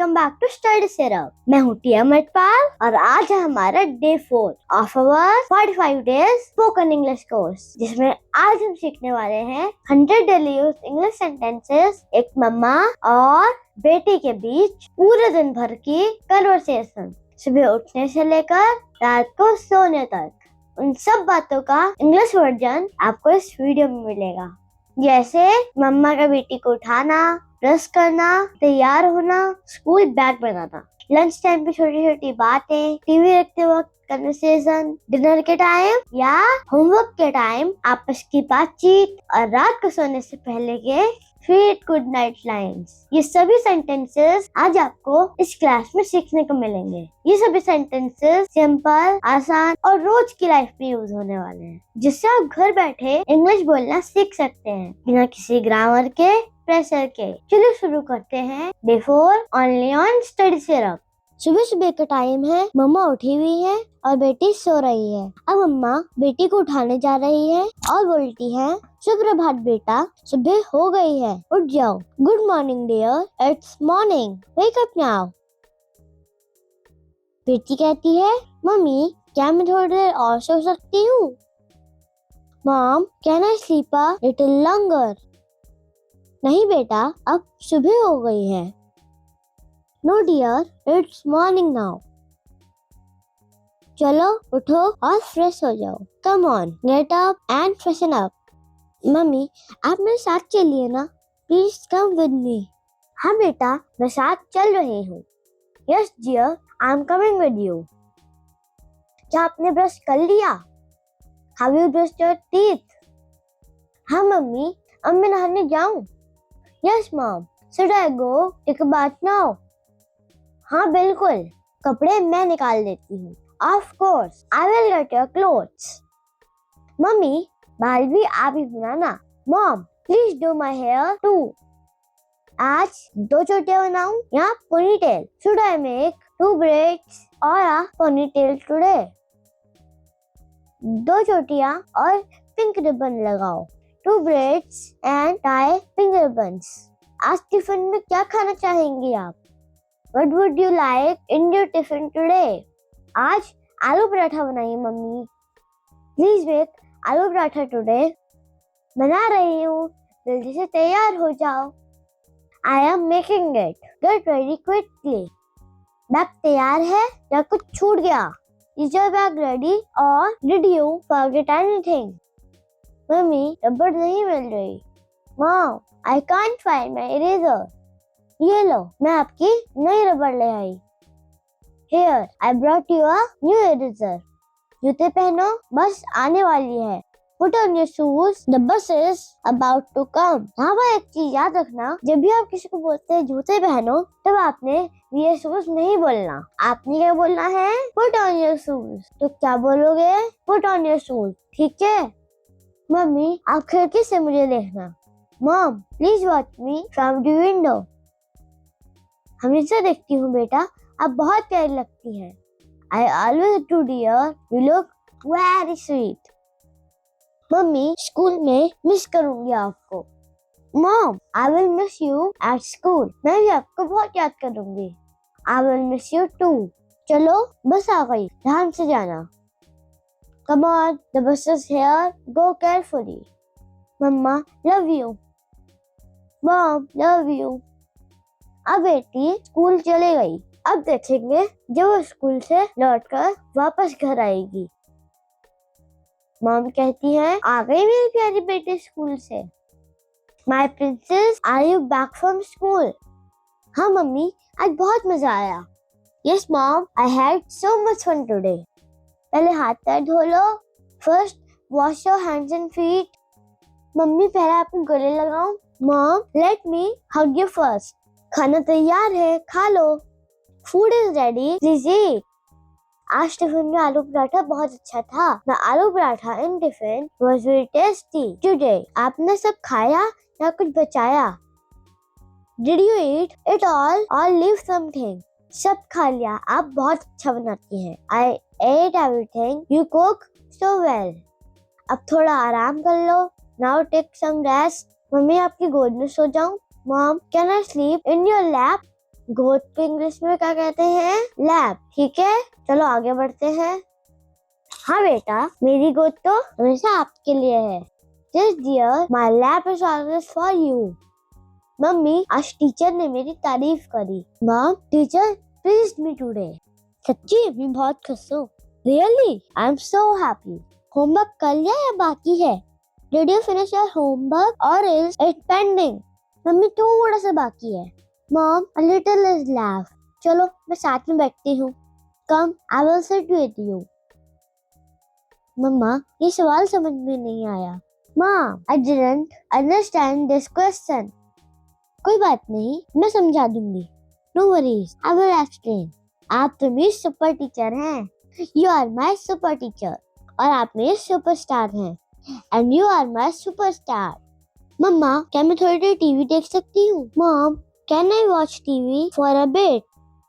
Welcome back to Study Syrup. मैं हूँ टिया मटपाल और आज है हमारा day 4 of our 45 days spoken English course, जिसमें आज हम सीखने वाले हैं 100 डेली यूज इंग्लिश सेंटेंसेस, एक मम्मा और बेटी के बीच पूरे दिन भर की कन्वर्सेशन, सुबह उठने से लेकर रात को सोने तक। उन सब बातों का इंग्लिश वर्जन आपको इस वीडियो में मिलेगा, जैसे मम्मा का बेटी को उठाना, ब्रश करना, तैयार होना, स्कूल बैग बनाना, लंच टाइम पे छोटी छोटी बातें, टीवी देखते वक्त कन्वर्सेशन, डिनर के टाइम या होमवर्क के टाइम आपस की बातचीत और रात को सोने से पहले के स्वीट गुड नाइट लाइन्स। ये सभी सेंटेंसेस आज आपको इस क्लास में सीखने को मिलेंगे। ये सभी सेंटेंसेस सिंपल, आसान और रोज की लाइफ में यूज होने वाले हैं, जिससे आप घर बैठे इंग्लिश बोलना सीख सकते हैं बिना किसी ग्रामर के प्रेशर के। चलिए शुरू करते हैं। Day 4 only on study syrup. सुबह सुबह का टाइम है, मम्मा उठी हुई है और बेटी सो रही है। अब मम्मा बेटी को उठाने जा रही है और बोलती है, सुप्रभात बेटा, सुबह हो गई है, उठ जाओ। Good morning dear, it's morning, wake up now. बेटी कहती है, मम्मी क्या मैं थोड़ी देर और सो सकती हूँ? Mom, can I sleep a little longer? नहीं बेटा, अब सुबह हो गई है। No dear, it's morning now. चलो उठो और फ्रेश हो जाओ। Come on, get up and freshen up. Mummy, आप मेरे साथ चलिए ना, प्लीज कम विद मी। हाँ बेटा, मैं साथ चल रही हूँ। Yes dear, I am coming with you. क्या आपने ब्रश कर लिया? Have you brushed your teeth? हाँ मम्मी, अब मैं नहाने जाऊँ? Yes mom, should I go take a bath now? हाँ बिल्कुल, कपड़े मैं निकाल देती हूँ। Of course, I will get your clothes. Mummy, बाल भी आप ही बनाना। Mom, please do my hair too. आज 2 चोटियां बनाऊं या ponytail? Should I make 2 braids और a ponytail टुडे? 2 चोटियां और पिंक रिबन लगाओ। 2 braids and tie pink ribbons. आज टिफिन में क्या खाना चाहेंगी आप? What would you like in your tiffin today? आज आलू पराठा बनाइए मम्मी। Please make आलू पराठा today. बना रही हूँ, जल्दी से तैयार हो जाओ। I am making it. Get ready quickly. Bag तैयार है या कुछ छूट गया? Is your bag ready or did you forget anything? Mummy, रबड़ नहीं मिल रही। Mom, I can't find my eraser. ये लो, मैं आपकी नई रबड़ ले आई। Here, I brought you a new eraser. जूते पहनो, बस आने वाली है। Put on your shoes, the bus is about to come. यहाँ पर एक चीज याद रखना, जब भी आप किसी को बोलते हैं जूते पहनो, तब आपने ये शूज नहीं बोलना। आपने क्या बोलना है? Put on your shoes. तो क्या बोलोगे? Put on your shoes. ठीक है? मम्मी, आप खिड़की से मुझे देखना। Mom, please watch me from the window. हमेशा देखती हूँ बेटा, आप बहुत प्यारी लगती हैं। I always do dear, you look very sweet. Mummy, school में मिस करूंगी आपको। Mom, I will miss you at school. मैं भी आपको बहुत याद करूंगी। I will miss you too. चलो, बस आ गई, ध्यान से जाना। Come on, the bus is here. Go carefully. Mamma, love you. Mom, love you. अब बेटी स्कूल चली गई। अब देखेंगे जब वो स्कूल से लौटकर वापस घर आएगी। मॉम कहती है, आ गई मेरी प्यारी बेटी स्कूल से। My princess, are you back from school? हाँ मम्मी, आज बहुत मजा आया। Yes mom, I had so much fun today. पहले हाथ पैर धो लो। First, wash your hands and feet. Mummy, पहले आपको गले लगाऊं? Mom, let me hug you first. खाना तैयार है, खा लो। Food is ready, please eat. आज टिफिन में आलू पराठा बहुत अच्छा था। The आलू paratha in tiffin was very tasty today. आपने सब खाया या कुछ बचाया? Did you eat it all or leave something? सब खा लिया, आप बहुत अच्छा बनाती हैं। I ate everything you cook so well. अब थोड़ा आराम कर लो। Now take some rest. Mummy, आपकी गोद में सो जाऊं? Mom, can I sleep in your lap? गोद को इंग्लिश में क्या कहते हैं? लैप। ठीक है, चलो आगे बढ़ते हैं। हाँ बेटा, मेरी गोद तो हमेशा आपके लिए है। This dear, my lap is always for you. Mummy, आज टीचर ने मेरी तारीफ करी। Mom, teacher praised me today. सच्ची मैं बहुत खुश हूँ। Really? I'm so happy. Homework कर लिया या बाकी है? Did you finish your homework or is it pending? Mummy, थोड़ा सा बाकी है। Mom, a little is left. चलो मैं साथ में बैठती हूँ। Come, I will sit with you. मम्मा, ये सवाल समझ में नहीं आया। Mom, I didn't understand this question. कोई बात नहीं, मैं समझा दूंगी। No worries, I will explain. आप तो मेरी सुपर टीचर हैं। You are my super teacher. और आप मेरे सुपरस्टार हैं। And you are my superstar. मम्मा, क्या मैं थोड़ी देर टीवी देख सकती हूँ? Mom, can I watch TV for a bit?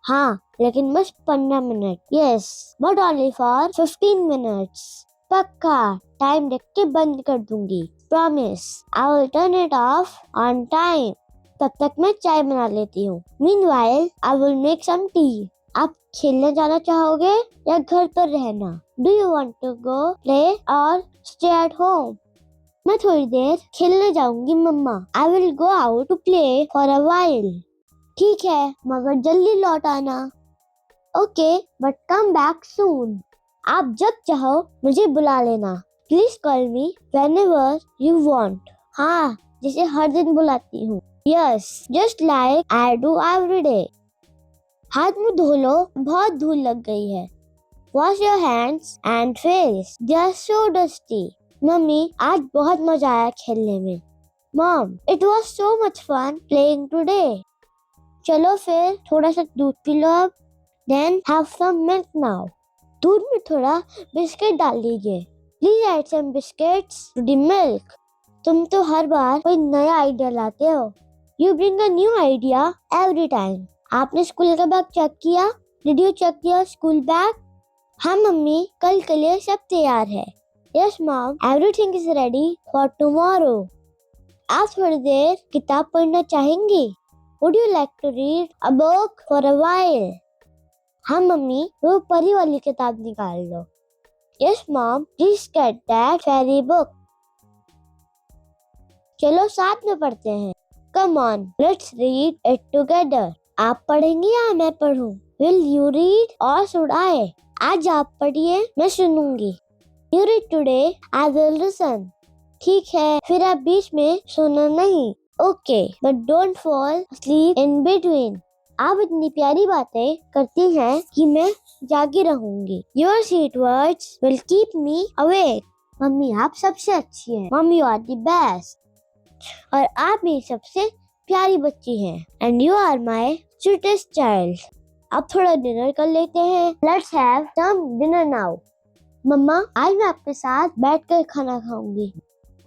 हाँ, लेकिन बस 15 minute. Yes, but only for 15 minutes. पक्का, टाइम देख के बंद कर दूंगी। Promise, I will turn it off on time. तब तक मैं चाय बना लेती हूँ। Meanwhile, I will make some tea. आप खेलने जाना चाहोगे या घर पर रहना? Do you want to go play or stay at home? मैं थोड़ी देर खेलने जाऊंगी मम्मा। I will go out to play for a while. ठीक है, मगर जल्दी लौट आना। Okay, but come back soon. आप जब चाहो मुझे बुला लेना। Please call me whenever you want. हाँ, जैसे हर दिन बुलाती हूँ। Yes, just like I do every day. हाथ मुंह धो लो, बहुत धूल लग गई है। Wash your hands and face. They are so dusty. Mummy, आज बहुत मजा आया खेलने में। Mom, it was so much fun playing today. चलो फिर थोड़ा सा दूध पी लो अब। Then have some milk now. दूध में थोड़ा बिस्किट डाल लीजिए। Please add some biscuits to the milk. तुम तो हर बार कोई नया आइडिया लाते हो। You bring a new idea every time. आपने स्कूल का बैग चेक किया? Did you check your school bag? हाँ मम्मी, कल के लिए सब तैयार है। Yes mom, everything is ready for tomorrow. आप थोड़ी देर किताब पढ़ना चाहेंगी? Would you like to read a book for a while? हाँ मम्मी, वो परी वाली किताब निकाल लो। Yes mom, please get that fairy book. चलो साथ में पढ़ते हैं। Come on, let's read it together. आप पढ़ेंगी या मैं पढ़ूं? Will you read or should I? आज आप पढ़िए, मैं सुनूंगी। You read today, I will listen. ठीक है, फिर आप बीच में सोना नहीं। Okay, but don't fall asleep in between. आप इतनी प्यारी बातें करती हैं कि मैं जागी रहूंगी। Your sweet words will keep me awake. Mummy, आप सबसे अच्छी हैं। Mom, you are the best. और आप मेरी सबसे प्यारी बच्ची हैं। And you are my sweetest child. अब थोड़ा डिनर कर लेते हैं। Let's have some dinner now. मम्मा, आज मैं आपके साथ बैठकर खाना खाऊंगी।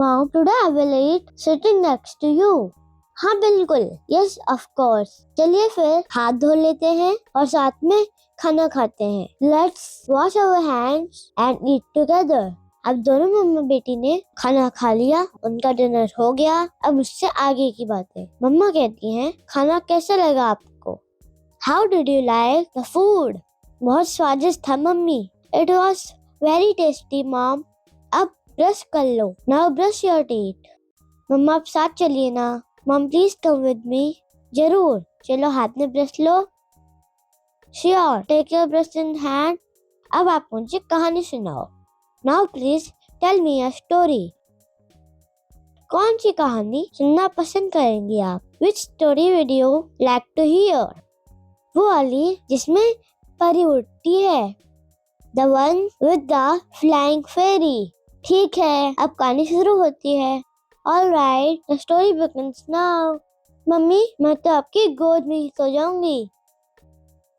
Mom, today I will eat sitting next to you. हाँ बिल्कुल, yes of course. चलिए फिर हाथ धो लेते हैं और साथ में खाना खाते हैं। Let's wash our hands and eat together. अब दोनों मम्मा बेटी ने खाना खा लिया, उनका डिनर हो गया। अब उससे आगे की बातें। मम्मा कहती हैं, खाना कैसा लगा आपको? How did you like the food? बहुत स्वादिष्ट था mummy. It was very tasty mom. अब ब्रश कर लो। Now brush your teeth. मम्मा आप साथ चलिए ना। Mom, please come with me. जरूर, चलो हाथ में brush low. Sure, take your brush in hand. अब आप मुझे कहानी सुनाओ। Now please tell me a story. कौन सी कहानी सुनना पसंद करेंगी आप? Which story would you like to hear? वो वाली जिसमें परी उड़ती है। The one with the flying fairy. ठीक है, अब कहानी शुरू होती है। All right, the story begins now. Mummy, मैं तो आपकी गोद में ही सो जाऊंगी।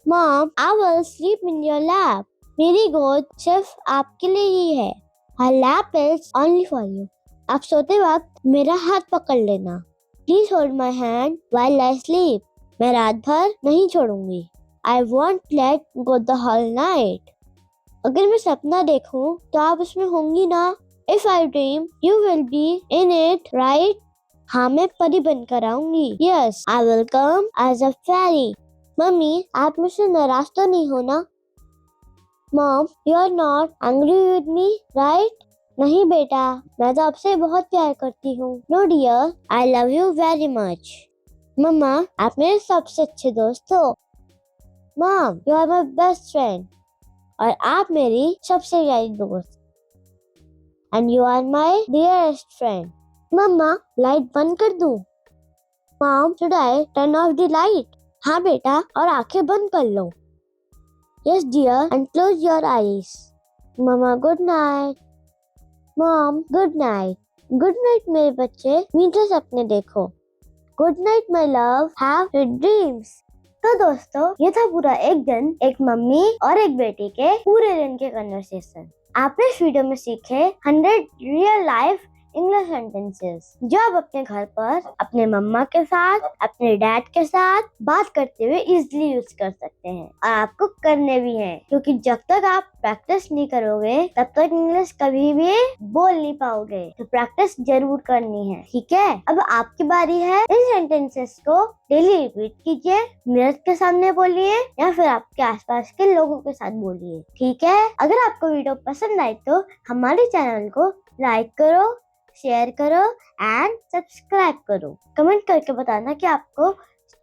Mom, I will sleep in your lap. मेरी गोद सिर्फ आपके लिए ही है। Her lap is only for you. आप सोते वक्त मेरा हाथ पकड़ लेना। Please hold my hand while I sleep. मैं रात भर नहीं छोड़ूंगी। I won't let go the whole night. अगर मैं सपना देखूं तो आप उसमें होंगी ना? If I dream, you will be in it, right? हाँ, मैं परी बनकर आऊंगी। Yes, I will come as a fairy. Mummy, आप मुझसे नाराज तो नहीं हो ना? Mom, you are not angry with me, right? नहीं बेटा, मैं तो आपसे बहुत प्यार करती हूँ। No dear, I love you very much. Mamma, आप मेरे सबसे अच्छे दोस्त हो। Mom, you are my best friend. और आप मेरी सबसे प्यारी दोस्त। And you are my dearest friend. Mamma, light बंद कर दूं? Mom, should I turn off the light? हाँ बेटा, और आंखें बंद कर लो। Yes dear, and close your eyes. Mamma, good night. Mom, good night. Good night मेरे बच्चे, मीठे सपने देखो। Good night my love, have sweet dreams. तो दोस्तों, ये था पूरा एक दिन एक मम्मी और एक बेटी के पूरे दिन के कन्वर्सेशन। आपने इस वीडियो में सीखे 100 रियल लाइफ इंग्लिश सेंटेंसेस जो आप अपने घर पर अपने मम्मा के साथ, अपने डैड के साथ बात करते हुए इजीली यूज कर सकते हैं। और आपको करने भी हैं, क्योंकि जब तक आप प्रैक्टिस नहीं करोगे तब तक इंग्लिश कभी भी बोल नहीं पाओगे। तो प्रैक्टिस जरूर करनी है, ठीक है? अब आपकी बारी है। इन सेंटेंसेस को डेली रिपीट कीजिए, मिरर के सामने बोलिए या फिर आपके आसपास के लोगों के साथ बोलिए, ठीक है? अगर आपको वीडियो पसंद आई तो हमारे चैनल को लाइक करो, शेयर करो एंड सब्सक्राइब करो। कमेंट करके बताना कि आपको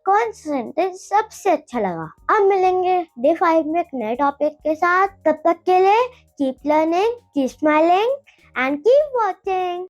कौन सा सेंटेंस सबसे अच्छा लगा। अब मिलेंगे डे 5 में एक नए टॉपिक के साथ। तब तक के लिए keep learning, keep smiling and keep watching.